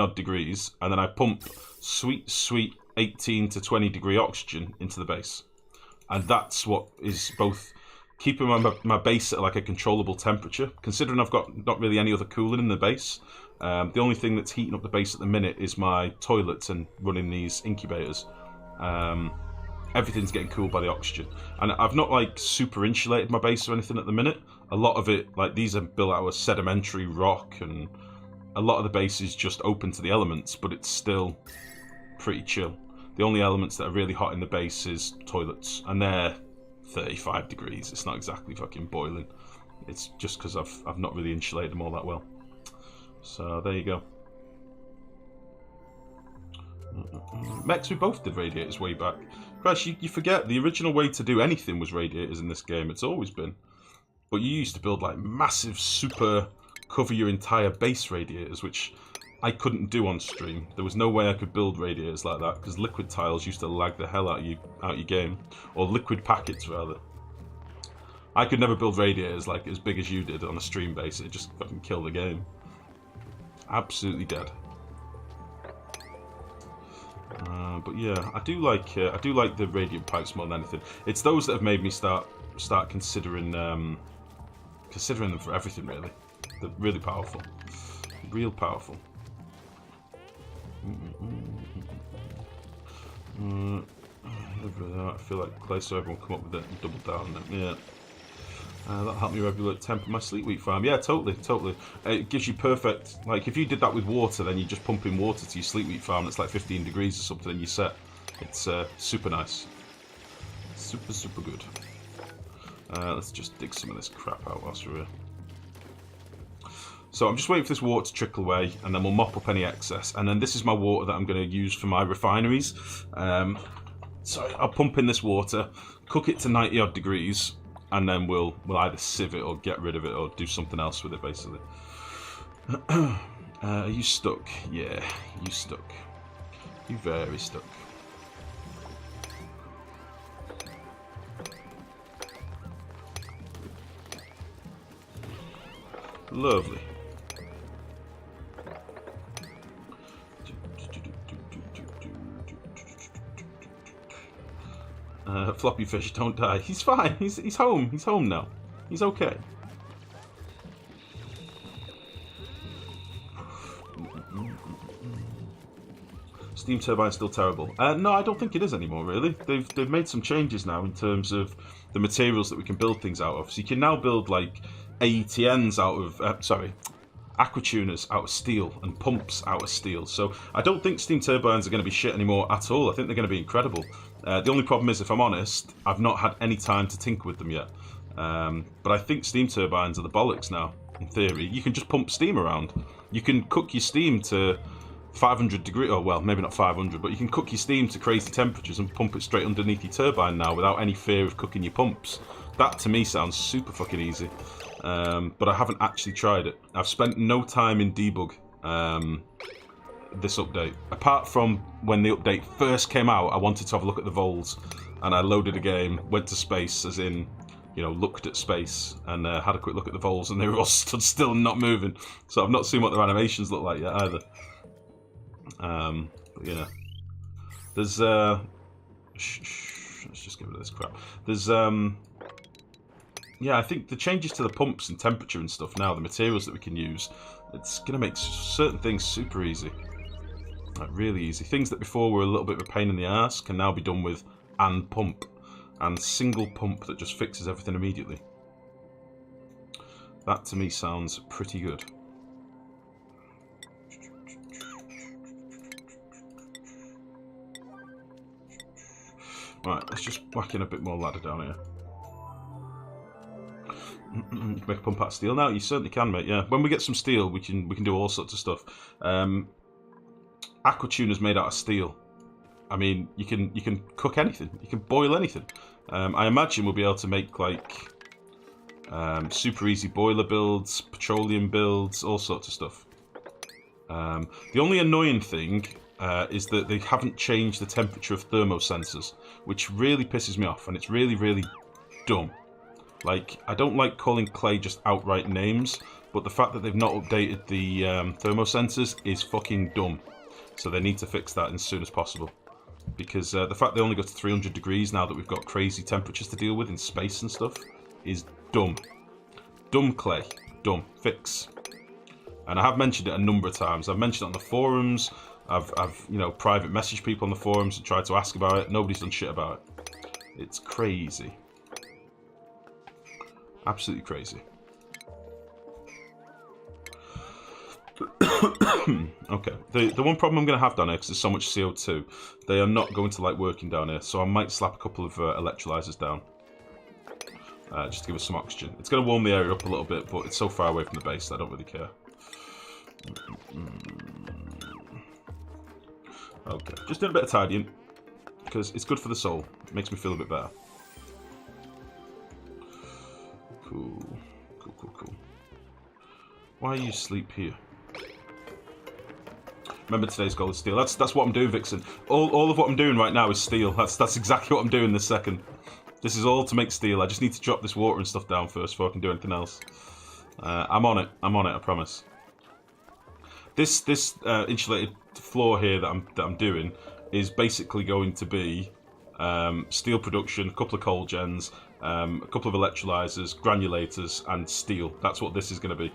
odd degrees, and then I pump sweet 18 to 20 degree oxygen into the base. And that's what is both keeping my base at like a controllable temperature, considering I've got not really any other cooling in the base. The only thing that's heating up the base at the minute is my toilets and running these incubators. Everything's getting cooled by the oxygen. And I've not like super insulated my base or anything at the minute. A lot of it, like these are built out of sedimentary rock, and a lot of the base is just open to the elements, but it's still pretty chill. The only elements that are really hot in the base is toilets, and they're 35 degrees. It's not exactly fucking boiling. It's just because I've not really insulated them all that well. So there you go. Mechs, we both did radiators way back. Christ, you forget the original way to do anything was radiators in this game. It's always been. But you used to build like massive, super cover your entire base radiators, which I couldn't do on stream. There was no way I could build radiators like that because liquid tiles used to lag the hell out of your game, or liquid packets rather. I could never build radiators like as big as you did on a stream base. It just fucking killed the game. Absolutely dead. But yeah, I do like the radiant pipes more than anything. It's those that have made me start considering them for everything really. They're really powerful, real powerful. I feel like Clay saw everyone come up with it and double down on it. Yeah. That'll help me regulate temp in my sleep week farm. Yeah, totally. It gives you perfect, like if you did that with water, then you just pump in water to your sleep week farm, it's like 15 degrees or something and you're set. It's super nice. Super good. Let's just dig some of this crap out whilst we're here. So I'm just waiting for this water to trickle away, and then we'll mop up any excess. And then this is my water that I'm going to use for my refineries. So I'll pump in this water, cook it to 90 odd degrees, and then we'll either sieve it or get rid of it or do something else with it, basically. Are you stuck? Yeah, you stuck. You very stuck. Lovely. Floppy fish, don't die. He's fine. He's home. He's home now. He's okay. Steam turbine's still terrible. No, I don't think it is anymore. Really, they've made some changes now in terms of the materials that we can build things out of. So you can now build like AETNs out of aquatuners out of steel and pumps out of steel. So I don't think steam turbines are going to be shit anymore at all. I think they're going to be incredible. The only problem is, if I'm honest, I've not had any time to tinker with them yet. But I think steam turbines are the bollocks now, in theory. You can just pump steam around. You can cook your steam to 500 degrees, or well, maybe not 500, but you can cook your steam to crazy temperatures and pump it straight underneath your turbine now without any fear of cooking your pumps. That to me sounds super fucking easy. But I haven't actually tried it. I've spent no time in debug this update. Apart from when the update first came out, I wanted to have a look at the vols, and I loaded a game, went to space, as in, you know, looked at space, and had a quick look at the vols, and they were all stood still and not moving. So I've not seen what their animations look like yet either. But yeah, there's let's just get rid of this crap. There's yeah, I think the changes to the pumps and temperature and stuff now, the materials that we can use, it's going to make certain things super easy. Like, really easy. Things that before were a little bit of a pain in the ass can now be done with and pump. And single pump that just fixes everything immediately. That to me sounds pretty good. Right, let's just whack in a bit more ladder down here. You can make a pump out of steel now. You certainly can, mate. Yeah, when we get some steel, we can do all sorts of stuff. Aquatuner's made out of steel. I mean, you can cook anything. You can boil anything. I imagine we'll be able to make like super easy boiler builds, petroleum builds, all sorts of stuff. The only annoying thing is that they haven't changed the temperature of thermosensors, which really pisses me off, and it's really, really dumb. Like, I don't like calling clay just outright names. but the fact that they've not updated the thermosensors is fucking dumb. So they need to fix that as soon as possible. Because the fact they only go to 300 degrees now that we've got crazy temperatures to deal with in space and stuff is dumb. Dumb, Clay. Dumb. Fix. And I have mentioned it a number of times. I've mentioned it on the forums. I've you know, private messaged people on the forums and tried to ask about it. Nobody's done shit about it. It's crazy. Absolutely crazy. Okay. The one problem I'm going to have down here, because there's so much CO2, they are not going to like working down here. So I might slap a couple of electrolyzers down. Just to give us some oxygen. It's going to warm the area up a little bit, but it's so far away from the base that I don't really care. Okay. Just doing a bit of tidying, because it's good for the soul. It makes me feel a bit better. Cool. Cool, cool, cool. Why you sleep here? Remember today's goal is steel. That's what I'm doing, Vixen. All of what I'm doing right now is steel. That's exactly what I'm doing this second. This is all to make steel. I just need to drop this water and stuff down first before I can do anything else. I'm on it. I'm on it. I promise. This insulated floor here that I'm doing is basically going to be steel production, a couple of coal gens, a couple of electrolyzers, granulators, and steel. That's what this is going to be.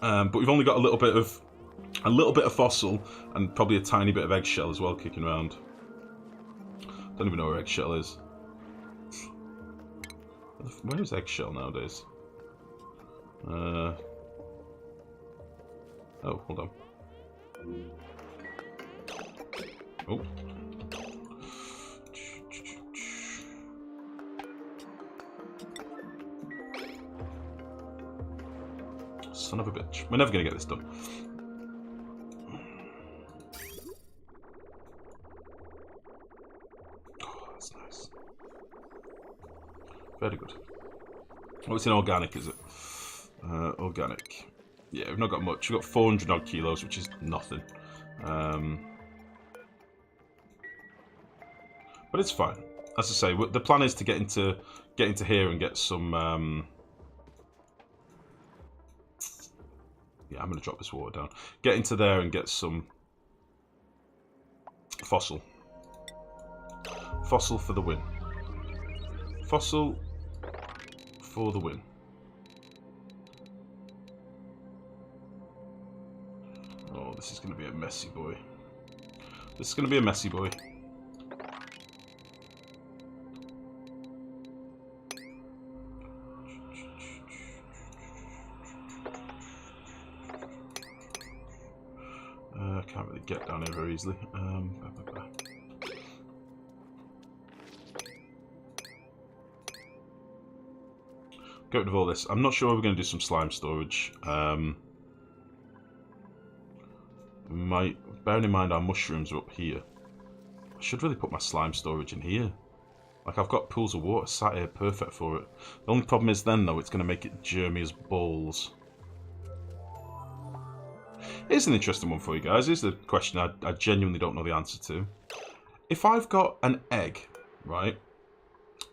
But we've only got a little bit of fossil and probably a tiny bit of eggshell as well kicking around. Don't even know where eggshell is. Where is eggshell nowadays? Oh, hold on. Oh. Son of a bitch. We're never going to get this done. Oh, that's nice. Very good. Oh, it's in organic, is it? Organic. Yeah, we've not got much. We've got 400 odd kilos, which is nothing. But it's fine. As I say, the plan is to get into here and get some... Yeah, I'm going to drop this water down. Get into there and get some fossil. Fossil for the win. Fossil for the win. Oh, this is going to be a messy boy. This is going to be a messy boy. Can't really get down here very easily. Get rid of all this. I'm not sure we're going to do some slime storage. Bearing in mind our mushrooms are up here. I should really put my slime storage in here. Like, I've got pools of water sat here perfect for it. The only problem is then, though, it's going to make it germy as balls. Here's an interesting one for you guys. Here's the question I genuinely don't know the answer to. If I've got an egg, right?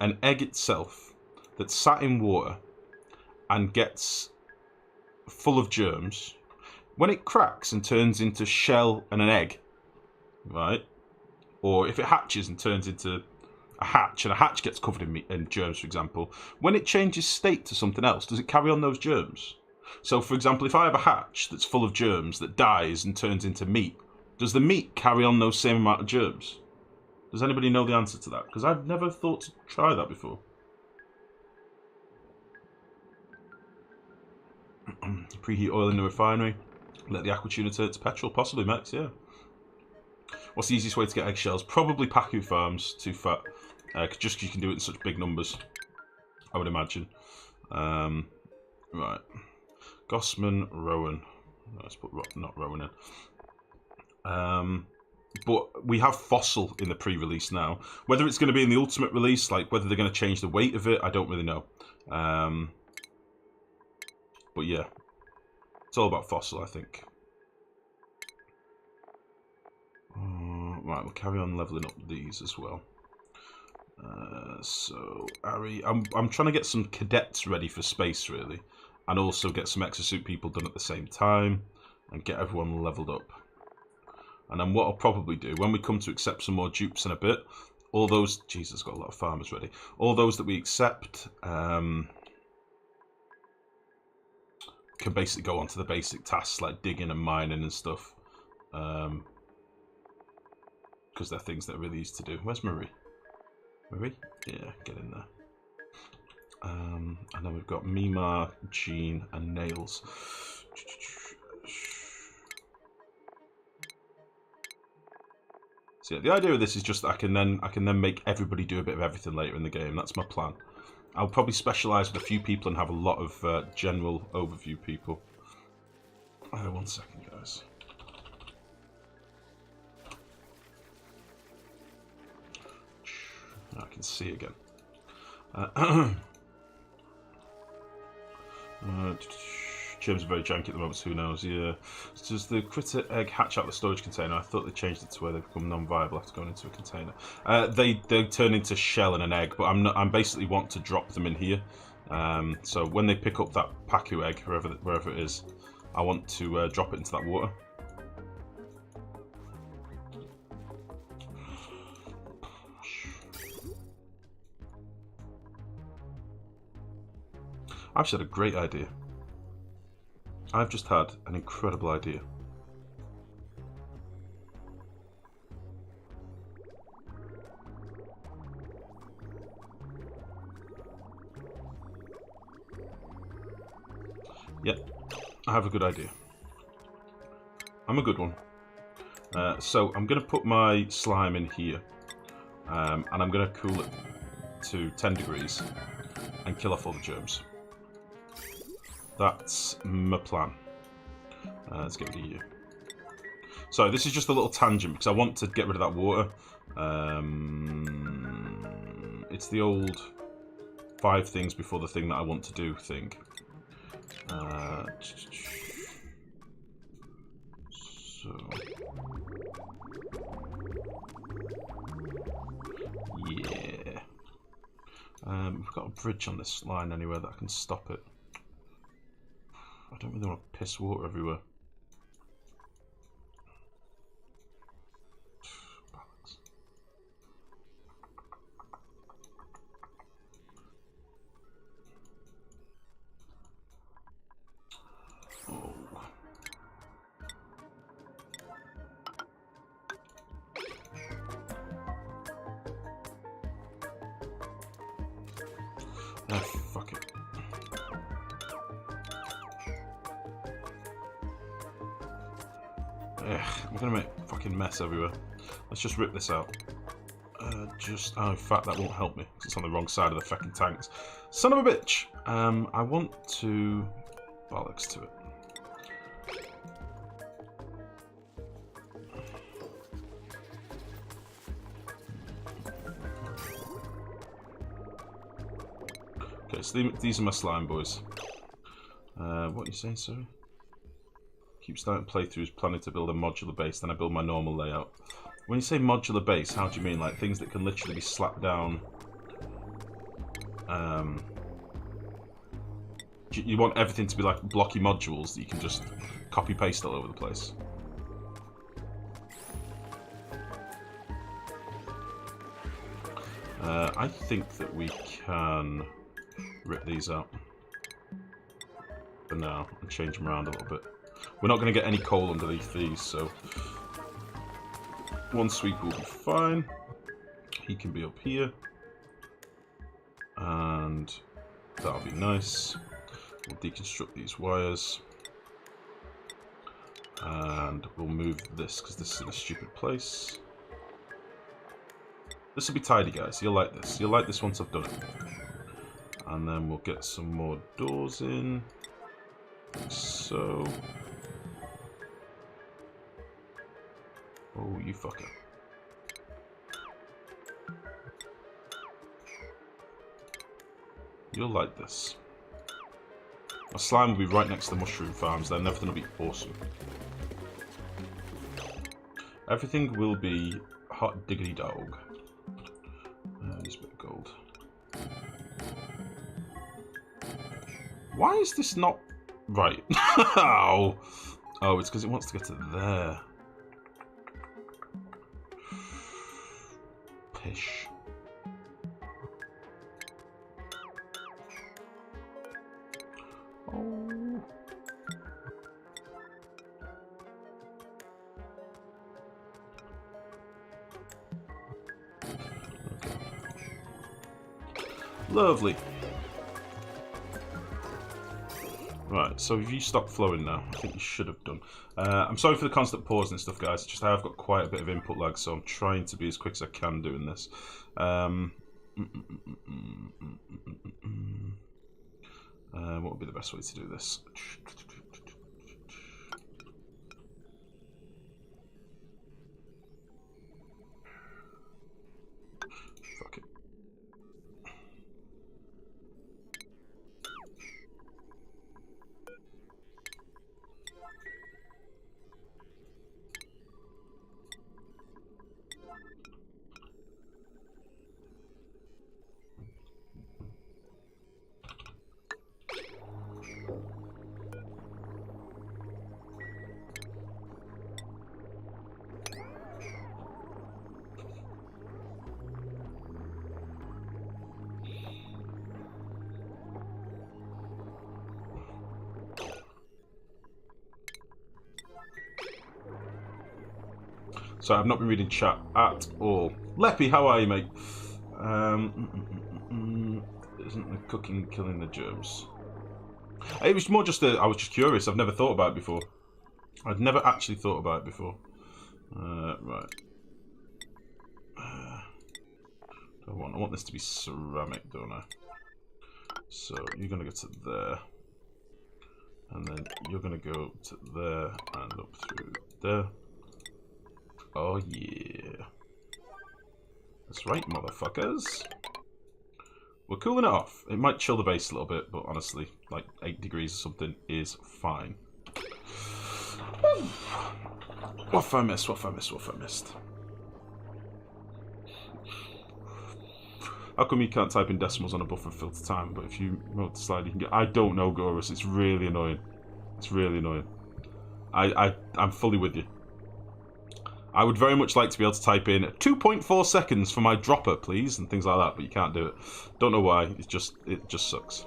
An egg itself that's sat in water and gets full of germs, when it cracks and turns into shell and an egg, right? Or if it hatches and turns into a hatch and a hatch gets covered in germs, for example, when it changes state to something else, does it carry on those germs? So, for example, if I have a hatch that's full of germs that dies and turns into meat, does the meat carry on those same amount of germs? Does anybody know the answer to that? Because I've never thought to try that before. Preheat oil in the refinery. Let the aqua tuna turn it to petrol. Possibly, Max, yeah. What's the easiest way to get eggshells? Probably Pacu Farms, too fat. Just because you can do it in such big numbers, I would imagine. Right. Gossman, Rowan. Let's put not Rowan in. But we have fossil in the pre-release now. Whether it's going to be in the ultimate release, like whether they're going to change the weight of it, I don't really know. But yeah, it's all about fossil, I think. Right, we'll carry on leveling up these as well. So, Ari, I'm trying to get some cadets ready for space, really. and also get some exosuit people done at the same time, and get everyone leveled up. And then what I'll probably do, when we come to accept some more dupes in a bit, all those... Jesus, got a lot of farmers ready. All those that we accept can basically go on to the basic tasks like digging and mining and stuff. Because they're things that are really easy to do. Where's Marie? Marie? Yeah, get in there. And then we've got Mima, Jean, and Nails. So yeah, the idea of this is just that I can then make everybody do a bit of everything later in the game. That's my plan. I'll probably specialise with a few people and have a lot of general overview people. 1 second, guys. I can see again. Germs are very janky at the moment, so who knows? Yeah. Does the critter egg hatch out the storage container? I thought they changed it to where they become non-viable after going into a container. They turn into shell and an egg, but I'm basically want to drop them in here. So when they pick up that Pacu egg, wherever it is, I want to drop it into that water. I've just had a great idea. I've just had an incredible idea. Yep, I have a good idea. I'm a good one. So I'm going to put my slime in here. And I'm going to cool it to 10 degrees and kill off all the germs. That's my plan. Let's get rid of you. So this is just a little tangent because I want to get rid of that water. It's the old 5 things before the thing that I want to do thing. So yeah, we've got a bridge on this line anywhere that I can stop it. I don't really want to piss water everywhere. Oh. Ah, fuck it. I'm gonna make a fucking mess everywhere. Let's just rip this out. Oh, in fact, that won't help me because it's on the wrong side of the fucking tanks. Son of a bitch! I want to bollocks to it. Okay, so these are my slime boys. What are you saying, sorry? Keep starting playthroughs planning to build a modular base, then I build my normal layout. When you say modular base, how do you mean? Like things that can literally be slapped down? You want everything to be like blocky modules that you can just copy paste all over the place? I think that we can rip these out for now and change them around a little bit. We're not going to get any coal underneath these, so 1 sweep will be fine. He can be up here, and that'll be nice. We'll deconstruct these wires, and we'll move this because this is in a stupid place. This will be tidy, guys. You'll like this. You'll like this once I've done it. And then we'll get some more doors in, like so. Oh, you fucker. You'll like this. My slime will be right next to the mushroom farms, then everything will be awesome. Everything will be hot diggity dog. Use a bit of gold. Why is this not... Right. Oh, it's because it wants to get to there. Pish. Oh. Lovely. Right, so if you stop flowing now, I think you should have done. I'm sorry for the constant pause and stuff, guys. It's just I have got quite a bit of input lag, so I'm trying to be as quick as I can doing this. What would be the best way to do this? Fuck it. So I've not been reading chat at all. Leppy, how are you, mate? Isn't the cooking killing the germs? It was more just I was just curious. I've never thought about it before. I'd never actually thought about it before. Right. I want this to be ceramic, don't I? So you're gonna go to there, and then you're gonna go to there and up through there. Oh yeah. That's right, motherfuckers. We're cooling it off. It might chill the base a little bit, but honestly, like 8 degrees or something is fine. What have I missed? What have I missed? What have I missed? How come you can't type in decimals on a buffer filter time, but if you mode the slide you can get... I don't know, Gorus. It's really annoying. It's really annoying. I'm fully with you. I would very much like to be able to type in 2.4 seconds for my dropper, please, and things like that, but you can't do it. Don't know why. It just sucks.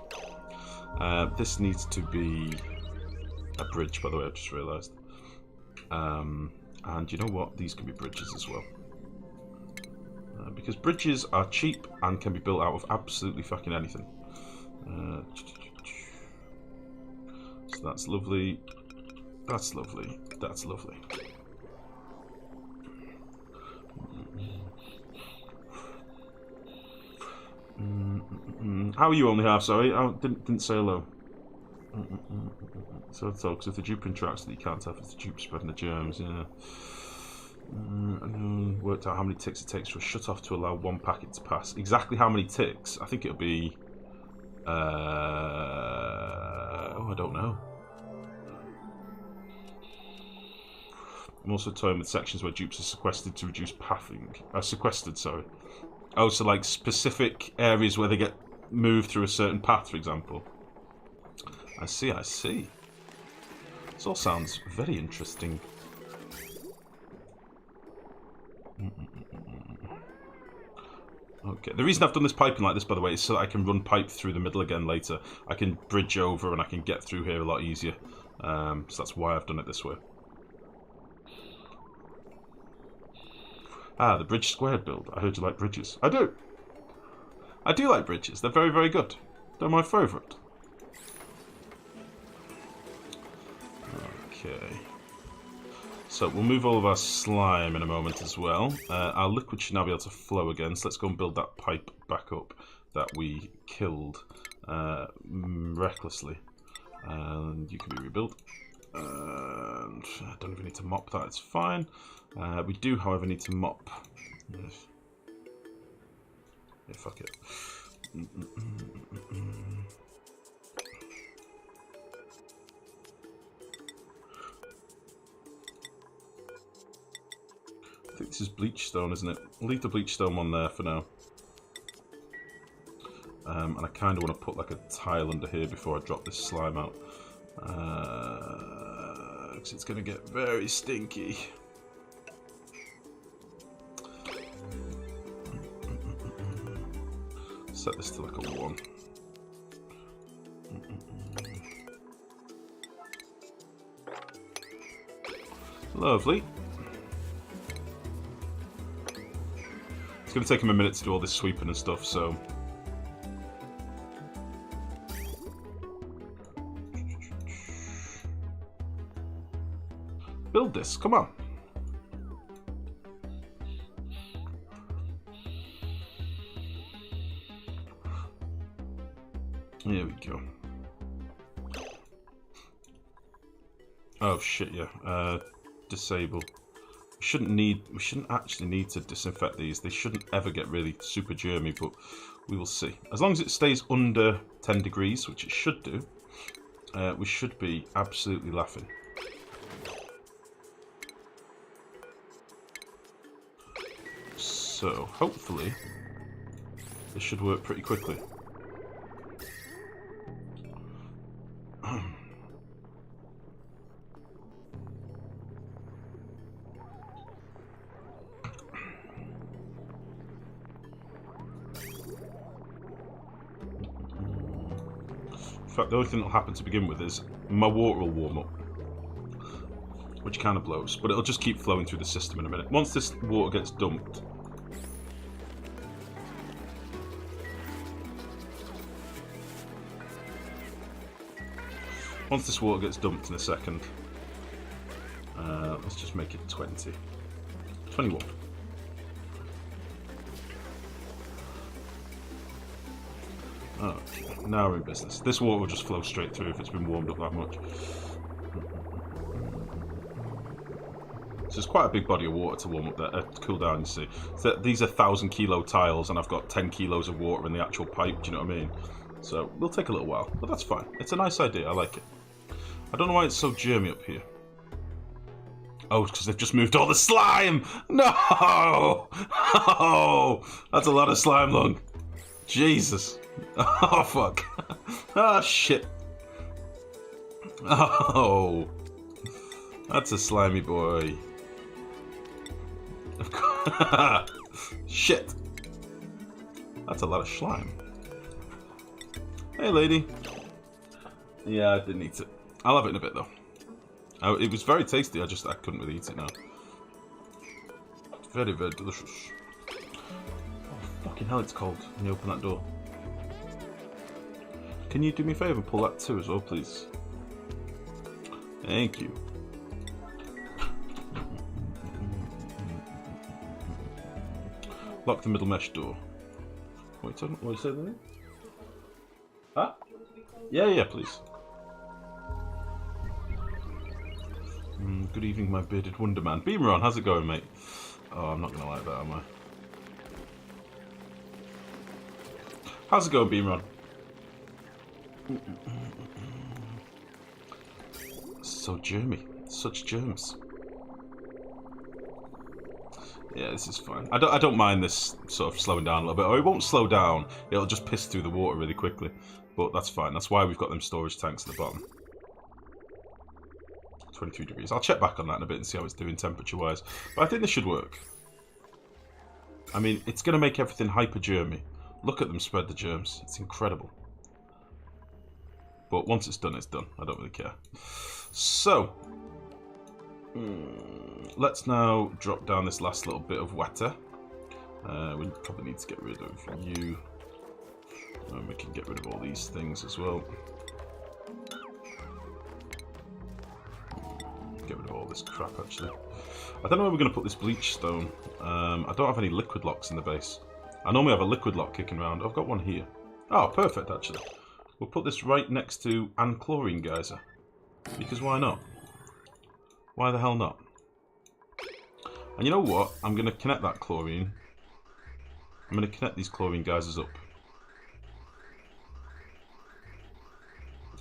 This needs to be a bridge, by the way. I just realised. And you know what? These can be bridges as well. Because bridges are cheap and can be built out of absolutely fucking anything. So that's lovely. That's lovely. That's lovely. How are you, only half? Sorry, I didn't say hello. So because if the dupe interacts, that you can't tell if it's the dupe spreading the germs. Yeah. Worked out how many ticks it takes for a shut off to allow one packet to pass. Exactly how many ticks? I think it'll be. Oh, I don't know. I'm also toying with sections where dupes are sequestered to reduce pathing. Sequestered, sorry. Oh, so like specific areas where they get moved through a certain path, for example. I see, I see. This all sounds very interesting. Okay, the reason I've done this piping like this, by the way, is so that I can run pipe through the middle again later. I can bridge over and I can get through here a lot easier. So that's why I've done it this way. Ah, the bridge squared build. I heard you like bridges. I do. I do like bridges. They're very, very good. They're my favourite. Okay. So we'll move all of our slime in a moment as well. Our liquid should now be able to flow again. So let's go and build that pipe back up that we killed recklessly. And you can be rebuilt. And I don't even need to mop that. It's fine. We do, however, need to mop. Yeah, fuck it. I think this is bleach stone, isn't it? We'll leave the bleach stone one there for now. And I kind of want to put like a tile under here before I drop this slime out. Because it's going to get very stinky. Set this to like a 1. Lovely. It's going to take him a minute to do all this sweeping and stuff, so... Build this, come on. Here we go. Oh shit, yeah. Disable. We shouldn't actually need to disinfect these. They shouldn't ever get really super germy, but we will see. As long as it stays under 10 degrees, which it should do, we should be absolutely laughing. So, hopefully, this should work pretty quickly. In fact, the only thing that'll happen to begin with is my water will warm up, which kind of blows, but it'll just keep flowing through the system in a minute. Once this water gets dumped, in a second, let's just make it 20. 21. Okay, now we're in business. This water will just flow straight through if it's been warmed up that much. So it's quite a big body of water to warm up there, to cool down, you see. So these are 1,000-kilo tiles, and I've got 10 kilos of water in the actual pipe, do you know what I mean? So it'll take a little while, but that's fine. It's a nice idea, I like it. I don't know why it's so germy up here. Oh, because they've just moved all the slime! No! Oh, that's a lot of slime lung. Jesus. Oh, fuck. Oh, shit. Oh. That's a slimy boy. Of course. Shit. That's a lot of slime. Hey, lady. Yeah, I didn't eat it. I'll have it in a bit, though. Oh, it was very tasty, I couldn't really eat it now. Very, very delicious. Oh, fucking hell, it's cold when you open that door. Can you do me a favour and pull that too as well, please? Thank you. Lock the middle mesh door. What are you talking? What are you saying there? Huh? Yeah, please. Good evening, my bearded wonderman. Beameron, how's it going, mate? Oh, I'm not gonna like that, am I? How's it going, Beameron? So germy. Such germs. Yeah, this is fine. I don't mind this sort of slowing down a little bit. Or it won't slow down. It'll just piss through the water really quickly. But that's fine. That's why we've got them storage tanks at the bottom. 23 degrees. I'll check back on that in a bit and see how it's doing temperature-wise. But I think this should work. I mean, it's going to make everything hyper-germy. Look at them spread the germs. It's incredible. But once it's done, it's done. I don't really care. So, let's now drop down this last little bit of water. We probably need to get rid of you. And we can get rid of all these things as well. Get rid of all this crap, actually. I don't know where we're going to put this bleach stone. I don't have any liquid locks in the base. I normally have a liquid lock kicking around. I've got one here. Oh, perfect, actually. We'll put this right next to an chlorine geyser. Because why not? Why the hell not? And you know what? I'm going to connect that chlorine. I'm going to connect these chlorine geysers up.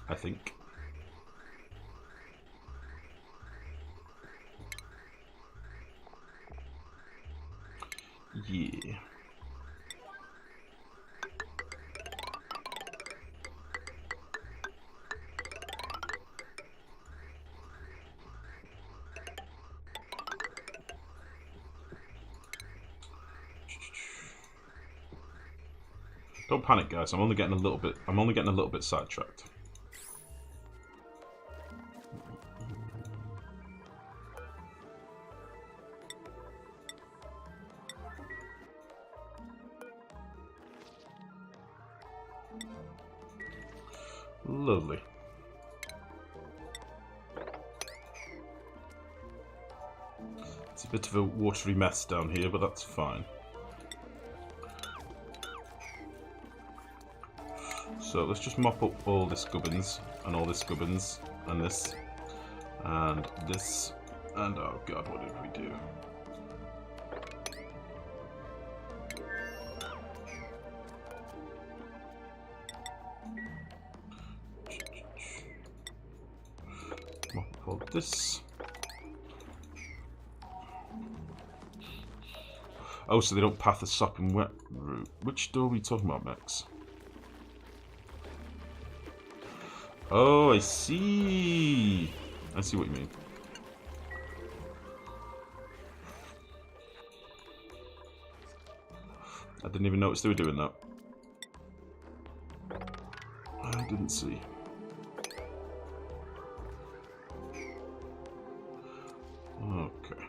I think. Yeah. Don't panic, guys. I'm only getting a little bit sidetracked. Lovely. It's a bit of a watery mess down here, but that's fine. So let's just mop up all this gubbins, and all this gubbins, and this, and this, and oh god, what did we do? Mop up all this. Oh, so they don't path the sopping wet route. Which door are we talking about, Max? Oh, I see. I see what you mean. I didn't even notice they were doing that. I didn't see. Okay.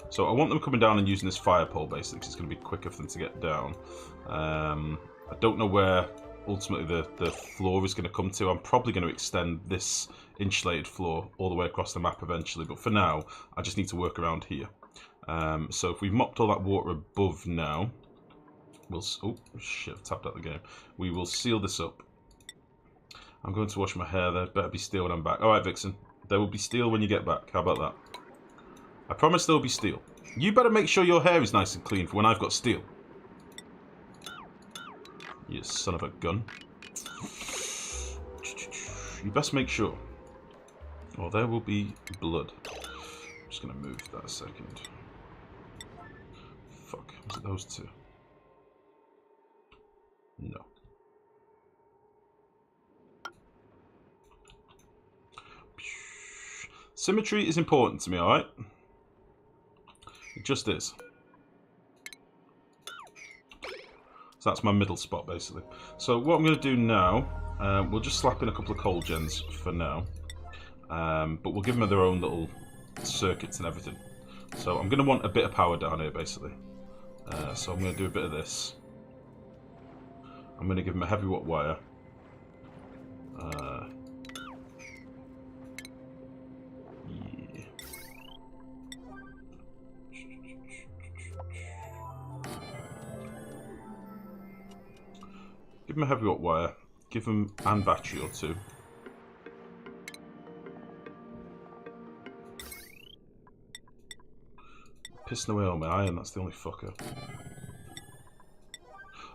So I want them coming down and using this fire pole basically, because it's going to be quicker for them to get down. I don't know where ultimately the floor is going to come to. I'm probably going to extend this insulated floor all the way across the map eventually, but for now I just need to work around here. So if we've mopped all that water above now, we'll... oh shit, I've tapped out the game. We will seal this up. I'm going to wash my hair. There better be steel when I'm back. Alright, Vixen, there will be steel when you get back. How about that? I promise there will be steel. You better make sure your hair is nice and clean for when I've got steel. You son of a gun. You best make sure. Or there will be blood. I'm just going to move that a second. Fuck. Was it those two? No. Symmetry is important to me, alright? It just is. So that's my middle spot, basically. So what I'm going to do now, we'll just slap in a couple of coal gens for now. But we'll give them their own little circuits and everything. So I'm going to want a bit of power down here, basically. So I'm going to do a bit of this. I'm going to give them a heavy watt wire. Yeah. Give them a heavy watt wire. Give them an battery or two. Pissing away all my iron, that's the only fucker.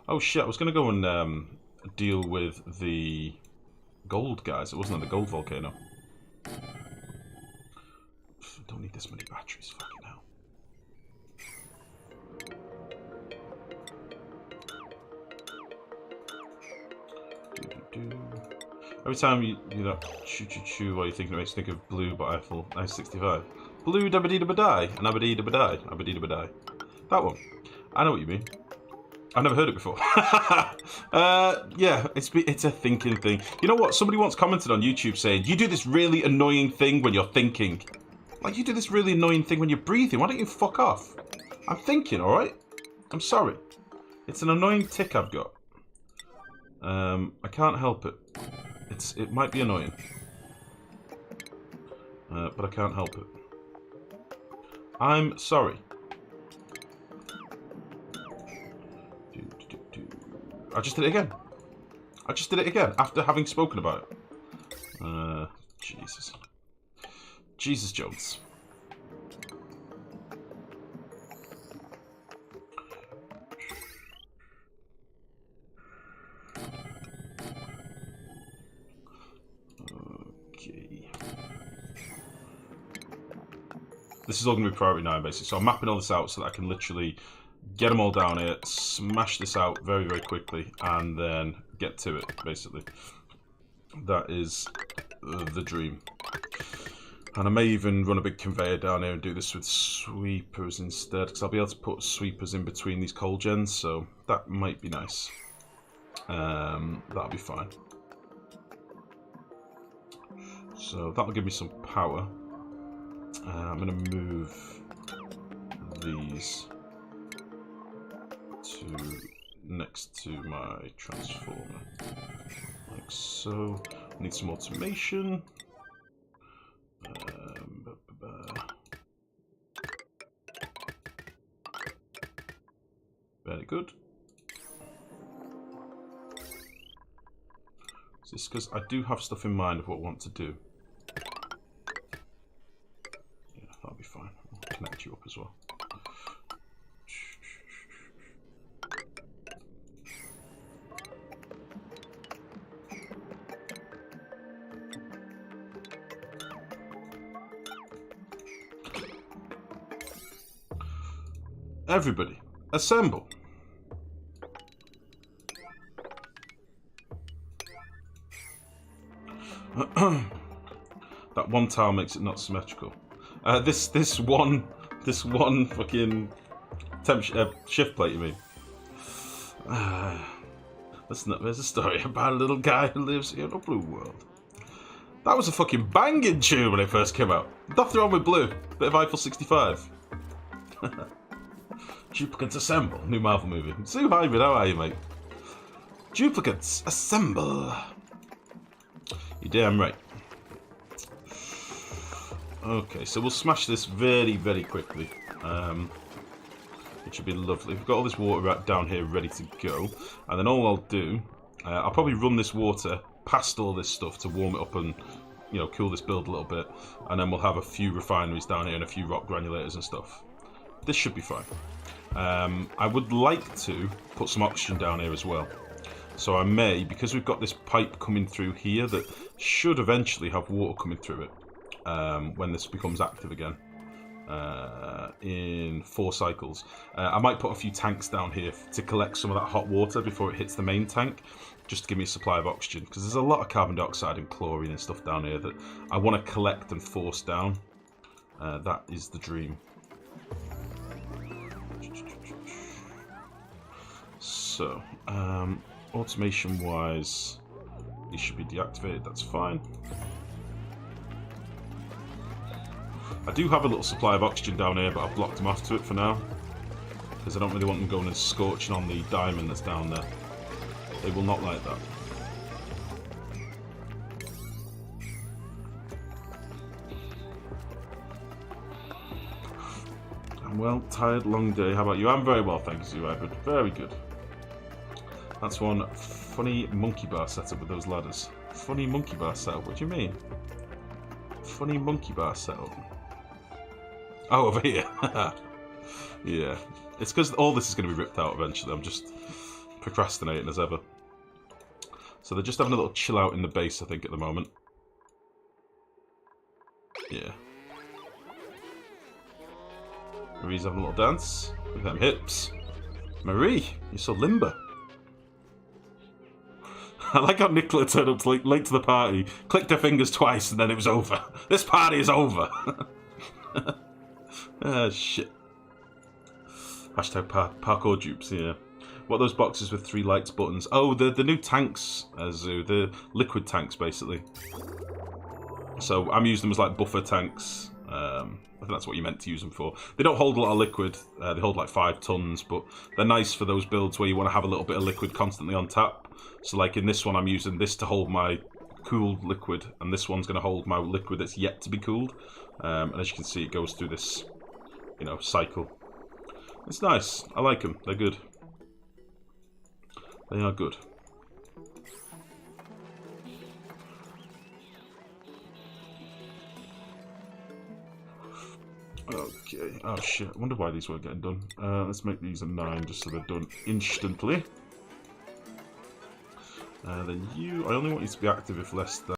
Oh shit, I was going to go and deal with the gold guys. It wasn't the gold volcano. Don't need this many batteries, fucking hell. Every time you know, choo while you're thinking, it makes you think of Blue by Eiffel 965. Blue dabba dee dabba die, and abba dee dabba die, abba dee dabba die. That one. I know what you mean. I've never heard it before. Yeah, it's a thinking thing. You know what? Somebody once commented on YouTube saying, you do this really annoying thing when you're thinking. Like, you do this really annoying thing when you're breathing. Why don't you fuck off? I'm thinking, alright? I'm sorry. It's an annoying tick I've got. I can't help it. It might be annoying. But I can't help it. I'm sorry. I just did it again. I just did it again after having spoken about it. Jesus. Jesus Jones. Okay. This is all going to be priority 9 basically. So I'm mapping all this out so that I can literally get them all down here, smash this out very, very quickly, and then get to it, basically. That is the dream. And I may even run a big conveyor down here and do this with sweepers instead, because I'll be able to put sweepers in between these coal gens, so that might be nice. That'll be fine. So that'll give me some power. I'm going to move these to next to my transformer, like so. I need some automation. Very good. Is this because I do have stuff in mind of what I want to do? Yeah, that'll be fine. I'll connect you up as well. Everybody, assemble. That one tile makes it not symmetrical. This one fucking shift plate, you mean? There's a story about a little guy who lives in a blue world. That was a fucking banging tune when it first came out. Nothing wrong with blue. Bit of Eiffel 65. Duplicates assemble. New Marvel movie. Sue Hybrid, how are you, mate? Duplicates assemble. You're damn right. Okay, so we'll smash this very, very quickly. It should be lovely. We've got all this water down here ready to go. And then all I'll do, I'll probably run this water past all this stuff to warm it up and, you know, cool this build a little bit. And then we'll have a few refineries down here and a few rock granulators and stuff. This should be fine. I would like to put some oxygen down here as well. So I may, because we've got this pipe coming through here that should eventually have water coming through it when this becomes active again in 4 cycles. I might put a few tanks down here to collect some of that hot water before it hits the main tank, just to give me a supply of oxygen, because there's a lot of carbon dioxide and chlorine and stuff down here that I want to collect and force down. That is the dream. So, automation-wise, these should be deactivated, that's fine. I do have a little supply of oxygen down here, but I've blocked them off to it for now, because I don't really want them going and scorching on the diamond that's down there. They will not like that. I'm well, tired, long day. How about you? I'm very well, thank you, Edward. Very good. That's one funny monkey bar setup with those ladders. Funny monkey bar setup? What do you mean? Funny monkey bar setup? Oh, over here. Yeah. It's because all this is going to be ripped out eventually. I'm just procrastinating as ever. So they're just having a little chill out in the base, I think, at the moment. Yeah. Marie's having a little dance. Look at them hips. Marie, you're so limber. I like how Nicola turned up late to the party, clicked her fingers twice, and then it was over. This party is over. Ah, shit. Hashtag parkour dupes, yeah. What are those boxes with 3 lights buttons? Oh, the new tanks, Zoo. The liquid tanks, basically. So I'm using them as like buffer tanks. I think that's what you meant to use them for. They don't hold a lot of liquid. They hold like 5 tons, but they're nice for those builds where you want to have a little bit of liquid constantly on tap. So like in this one, I'm using this to hold my cooled liquid, and this one's going to hold my liquid that's yet to be cooled. And as you can see, it goes through this, you know, cycle. It's nice. I like them. They're good. They are good. Okay. Oh shit. I wonder why these weren't getting done. Let's make these a 9 just so they're done instantly. Then you... I only want you to be active if less than...